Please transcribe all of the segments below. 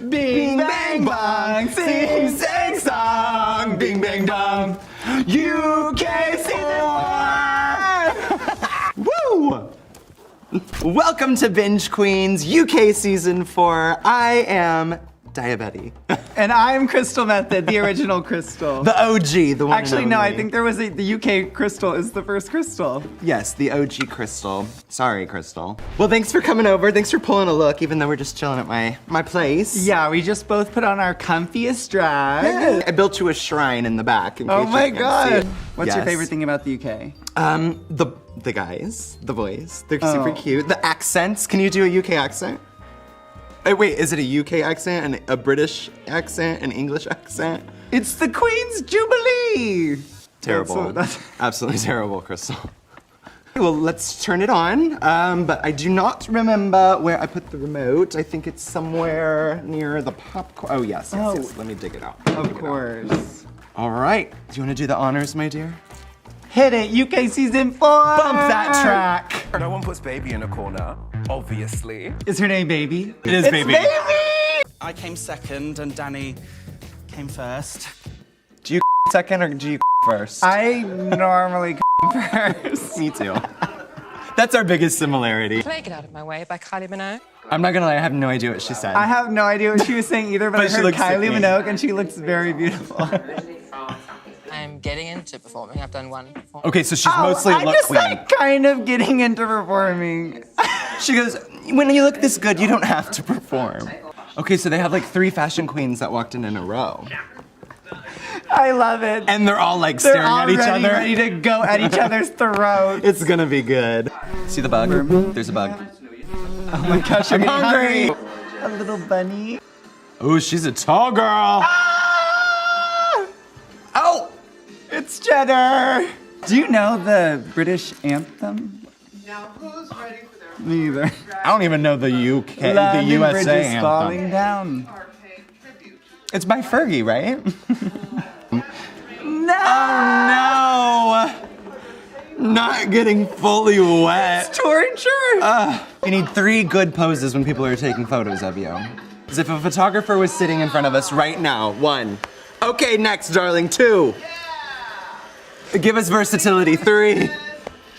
Bing bang bong, sing sing song, bing bang dong, UK season 4! Woo! Welcome to Binge Queens UK season 4. I am Diabetes. And I'm Crystal Methyd, the original Crystal. The OG, the one. Actually, no, I think there was the UK Crystal is the first Crystal. Yes, the OG Crystal. Sorry, Crystal. Well, thanks for coming over. Thanks for pulling a look, even though we're just chilling at my place. Yeah, we just both put on our comfiest drag. Yeah. I built you a shrine in the back. In Oh case my you can't god! see it. What's your favorite thing about the UK? The guys, the boys. They're super cute. The accents. Can you do a UK accent? Wait, is it a UK accent, a British accent, an English accent? It's the Queen's Jubilee! Terrible. Absolutely terrible, Crystal. Well, let's turn it on. But I do not remember where I put the remote. I think it's somewhere near the popcorn. Oh, yes. Let me dig it out. Of course. All right. Do you want to do the honors, my dear? Hit it, UK season 4! Bump that track! No one puts baby in a corner, obviously. Is her name Baby? It is Baby. I came second and Danny came first. Do you second or do you first? I normally first. Me too. That's our biggest similarity. Play Get Out of My Way by Kylie Minogue. I'm not gonna lie, I have no idea what she said. I have no idea what she was saying either, but I she heard looks Kylie sickening. Minogue and she looks very beautiful. I'm getting into performing. I've done one performance. Okay, so she's mostly I'm look just queen. like kind of getting into performing. She goes, when you look this good, you don't have to perform. Okay, so they have like 3 fashion queens that walked in a row. I love it. And they're all like They're staring all at each other. ready to go at each other's throats. It's gonna be good. See the bug? There's a bug. Oh my gosh, I'm hungry. A little bunny. Oh, she's a tall girl. Oh! It's Cheddar. Do you know the British anthem? Now, who's ready for their Me either. I don't even know the UK, the London USA Bridge is anthem. falling down. are paying tribute? It's by Fergie, right? No! Oh no! Not getting fully wet. Torture. You need 3 good poses when people are taking photos of you. As if a photographer was sitting in front of us right now. 1. Okay, next, darling. 2. Give us versatility. 3. Shake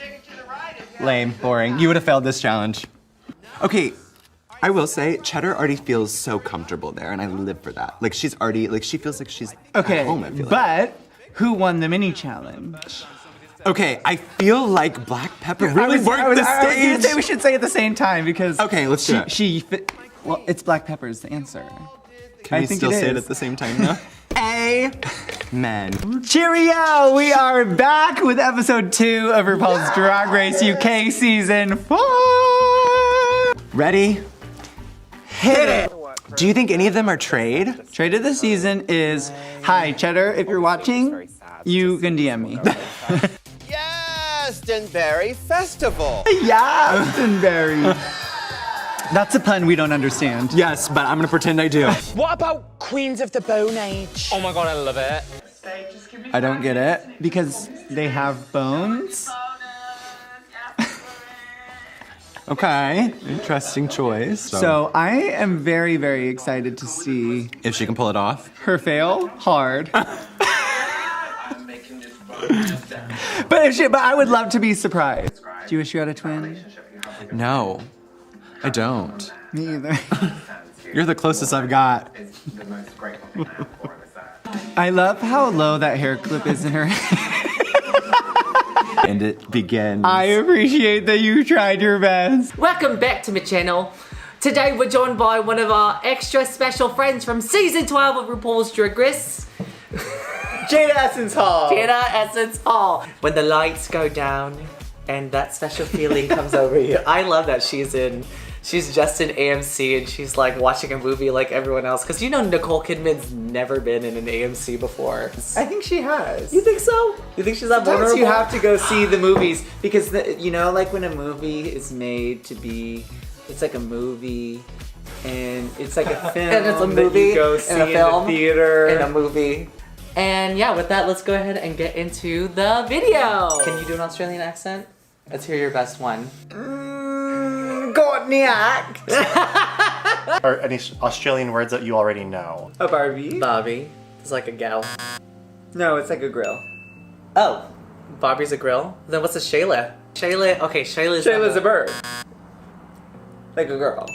it to the right if you Lame, boring. You would have failed this challenge. Okay, I will say, Cheddar already feels so comfortable there, and I live for that. Like, she's already, like, she feels like she's Okay, at home, I feel like. but who won the mini challenge? Okay, I feel like Black Pepper really worked the I was gonna stage. say we should say at the same time because Okay, let's do it. Well, it's Black Pepper's the answer. Can we I think still it say it is. at the same time now? Amen. Cheerio! We are back with episode 2 of RuPaul's Drag Race UK season 4. Ready? Hit it! Do you think any of them are trade? Trade of the season is, hi Cheddar, if you're watching, you can DM me. Glastonbury Festival. Yeah, Glastonbury. That's a pun we don't understand. Yes, but I'm gonna pretend I do. What about Queens of the Bone Age? Oh my god, I love it. say, just give me I don't get it. Because they have bones. Okay, interesting choice. So I am very, very excited to see if she can pull it off. her fail hard. I'm making this But I would love to be surprised. Do you wish you had a twin? No, I don't. Me either. You're the closest I've got. I love how low that hair clip is in her head. And it begins. I appreciate that you tried your best. Welcome back to my channel. Today we're joined by one of our extra special friends from season 12 of RuPaul's Drag Race, Jada Essence Hall. Jada Essence Hall. When the lights go down and that special feeling comes over you. I love that she's just in AMC and she's like watching a movie like everyone else. Cause you know Nicole Kidman's never been in an AMC before. I think she has. You think so? You think she's that Sometimes vulnerable? you have to go see the movies because you know, like when a movie is made to be, it's like a movie, and it's like a film, And it's a that movie, you go and see a film, in the theater, in a movie. And yeah, with that, let's go ahead and get into the video. Can you do an Australian accent? Let's hear your best one. Got me act. Or any Australian words that you already know. A Barbie? Bobby. It's like a gal. No, it's like a grill. Oh, Bobby's a grill? Then what's a Shayla? Shayla's Shayla's a bird. Like a girl.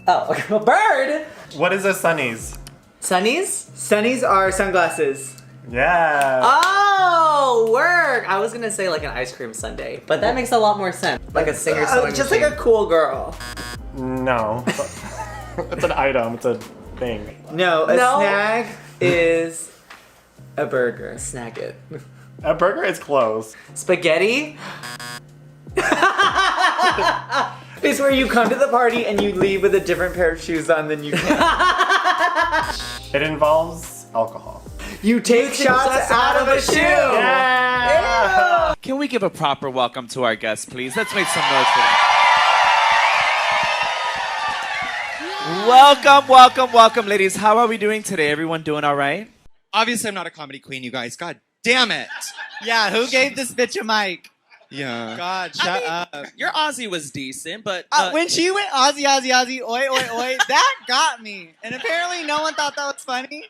Oh, a bird? What is a Sunnies? Sunnies? Sunnies are sunglasses. Yeah. Oh, work! I was gonna say like an ice cream sundae, but that makes a lot more sense. Like a singer sewing Just machine. like a cool girl. No. It's an item. It's a thing. No, a snag is a burger. Snag it. A burger is close. Spaghetti? It's where you come to the party and you leave with a different pair of shoes on than you came. It involves alcohol. You take shots out of a shoe. Yeah. Can we give a proper welcome to our guests, please? Let's make some noise for them. Welcome, ladies. How are we doing today? Everyone doing all right? Obviously, I'm not a comedy queen, you guys. God damn it. Yeah, who gave this bitch a mic? Yeah. God, shut up. Your Aussie was decent, but When she went Aussie, oi, that got me. And apparently no one thought that was funny.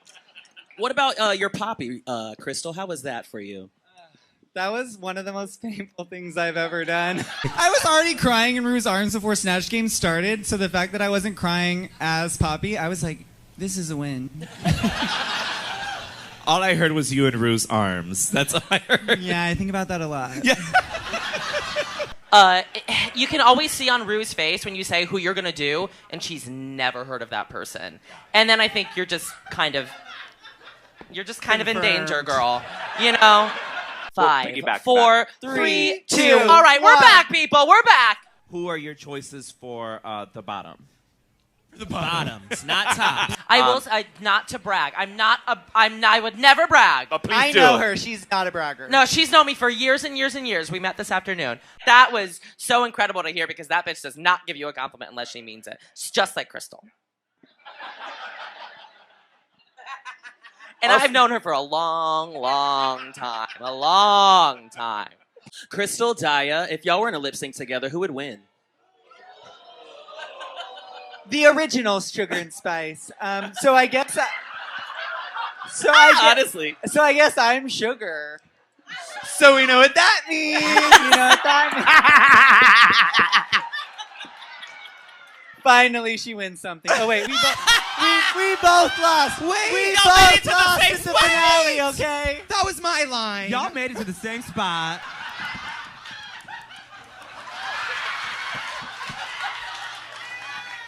what about your poppy, Crystal? How was that for you? That was one of the most painful things I've ever done. I was already crying in Rue's arms before Snatch Game started, so the fact that I wasn't crying as Poppy, I was like, this is a win. All I heard was you in Rue's arms. That's all I heard. Yeah, I think about that a lot. Yeah. You can always see on Rue's face when you say who you're gonna do, and she's never heard of that person. And then I think you're just kind of in danger, girl. You know? 5, 4, 3, 2. All right, we're back, people. We're back. Who are your choices for the bottom? The bottoms, not top. I will say, not to brag. I would never brag. I know her. She's not a bragger. No, she's known me for years and years and years. We met this afternoon. That was so incredible to hear because that bitch does not give you a compliment unless she means it. It's just like Crystal. And I've known her for a long, long time. A long time. Crystal, Daya, if y'all were in a lip sync together, who would win? The original Sugar and Spice. So I guess. Honestly. So I guess I'm Sugar. So we know what that means. You know what that means. Finally, she wins something. Oh wait, we both lost. Wait, we both lost in the finale. Okay, That was my line. y'all made it to the same spot.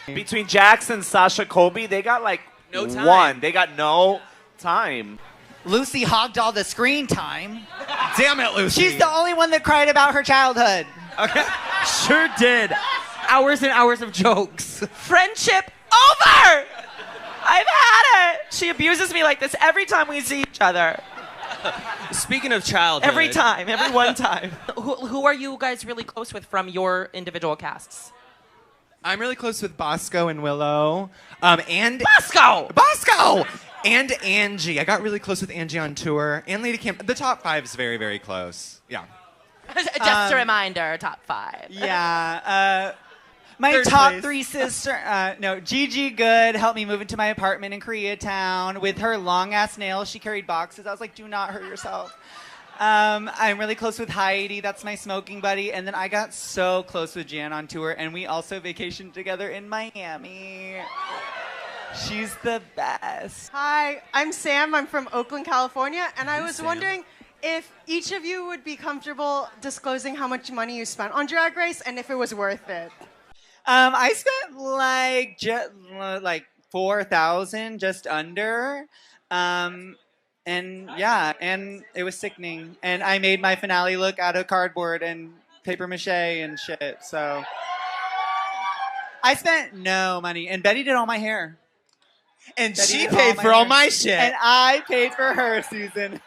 Between Jackson, Sasha, Colby, they got like No time. one. They got no time. Lucy hogged all the screen time. Damn it, Lucy. She's the only one that cried about her childhood. Okay. Sure did. Hours and hours of jokes. Friendship over! I've had it. She abuses me like this every time we see each other. Speaking of childhood. Every time, every one time. Who are you guys really close with from your individual casts? I'm really close with Bosco and Willow. And Bosco! And Angie. I got really close with Angie on tour. And Lady Camp. The top 5 is very, very close. Yeah. Just a reminder, top 5. Yeah. My Third top place. 3 sister. Gigi Good helped me move into my apartment in Koreatown. With her long ass nails, she carried boxes. I was like, do not hurt yourself. I'm really close with Heidi. That's my smoking buddy. And then I got so close with Jan on tour, and we also vacationed together in Miami. She's the best. Hi, I'm Sam. I'm from Oakland, California, and I was wondering if each of you would be comfortable disclosing how much money you spent on Drag Race and if it was worth it. I spent like 4,000, just under. And yeah, and it was sickening. And I made my finale look out of cardboard and paper mache and shit. So I spent no money. And Betty did all my hair. And Betty she did paid my for all hair. my shit. And I paid for her, Susan.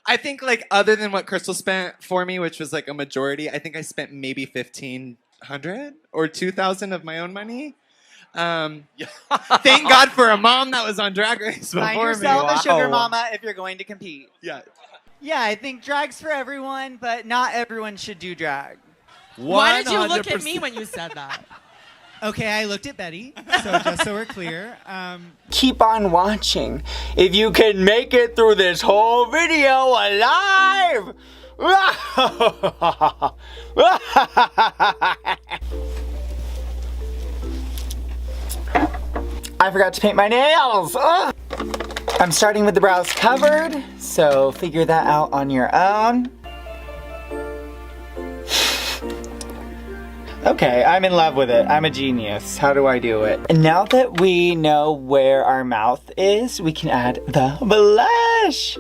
I think, like, other than what Crystal spent for me, which was like a majority, I think I spent maybe $1,500 or $2,000 of my own money. Thank God for a mom that was on Drag Race before Find me. yourself a sugar Wow. mama if you're going to compete. Yeah. Yeah, I think drag's for everyone, but not everyone should do drag. Why did you look at me when you said that? Okay, I looked at Betty, so just so we're clear. Keep on watching. If you can make it through this whole video alive! I forgot to paint my nails! Ugh. I'm starting with the brows covered, so figure that out on your own. Okay, I'm in love with it. I'm a genius. How do I do it? And now that we know where our mouth is, we can add the blush.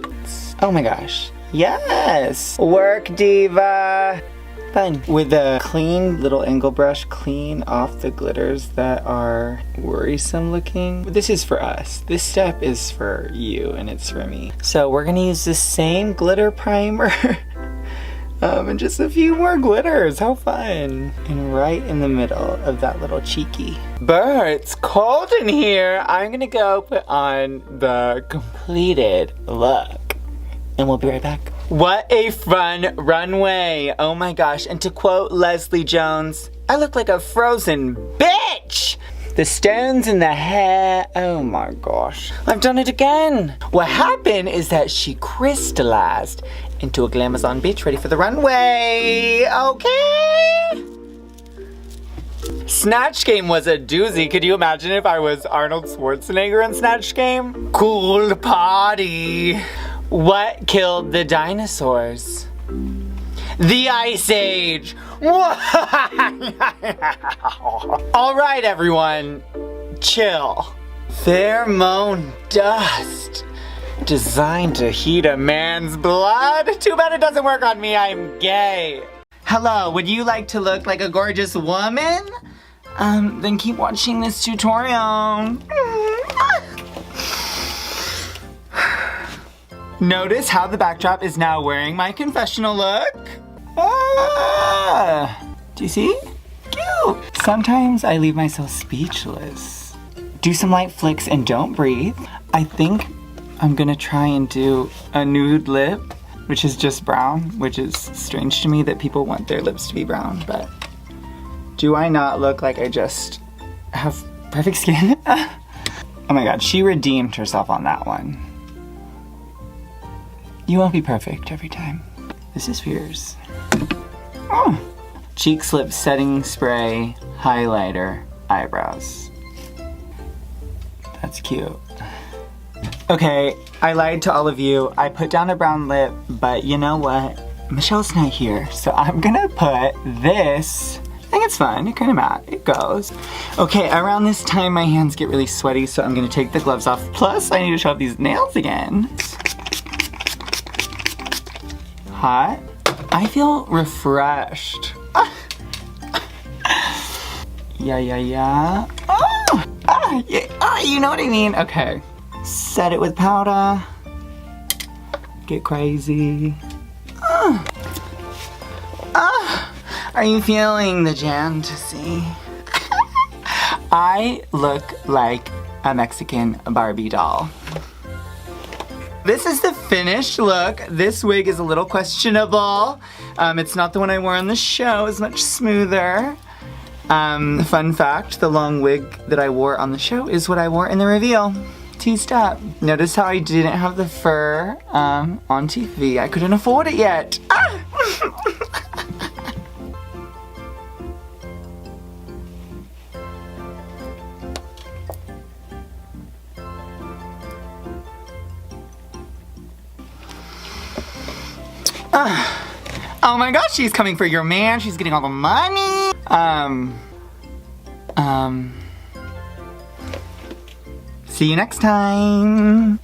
Oh my gosh. Yes! Work, diva! Fun. With a clean little angle brush, clean off the glitters that are worrisome looking. This is for us. This step is for you and it's for me. So we're gonna use the same glitter primer and just a few more glitters. How fun. And right in the middle of that little cheeky. Brr, it's cold in here. I'm gonna go put on the completed look. And we'll be right back. What a fun runway. Oh my gosh. And to quote Leslie Jones, I look like a frozen bitch. The stones in the hair. Oh my gosh. I've done it again. What happened is that she crystallized into a glamazon bitch ready for the runway. Okay. Snatch Game was a doozy. Could you imagine if I was Arnold Schwarzenegger in Snatch Game? Cool party. What killed the dinosaurs? The Ice Age! Alright everyone, chill. Pheromone dust. Designed to heat a man's blood? Too bad it doesn't work on me, I'm gay. Hello, would you like to look like a gorgeous woman? Then keep watching this tutorial. Notice how the backdrop is now wearing my confessional look. Do you see? Cute. Sometimes I leave myself speechless. Do some light flicks and don't breathe. I think I'm gonna try and do a nude lip, which is just brown, which is strange to me that people want their lips to be brown, but do I not look like I just have perfect skin? Oh my god, she redeemed herself on that one. You won't be perfect every time. This is fierce. Oh. Cheek slip setting spray, highlighter, eyebrows. That's cute. Okay, I lied to all of you. I put down a brown lip, but you know what? Michelle's not here, so I'm gonna put this. I think it's fun, it kind of matte, it goes. Okay, around this time my hands get really sweaty, so I'm gonna take the gloves off. Plus, I need to show off these nails again. Hot. I feel refreshed. Yeah. You know what I mean? Okay. Set it with powder. Get crazy. Are you feeling the fantasy? I look like a Mexican Barbie doll. This is the finished look. This wig is a little questionable. It's not the one I wore on the show. It's much smoother. Fun fact, the long wig that I wore on the show is what I wore in the reveal. Teased up. Notice how I didn't have the fur on TV. I couldn't afford it yet. Oh my gosh, she's coming for your man. She's getting all the money. See you next time.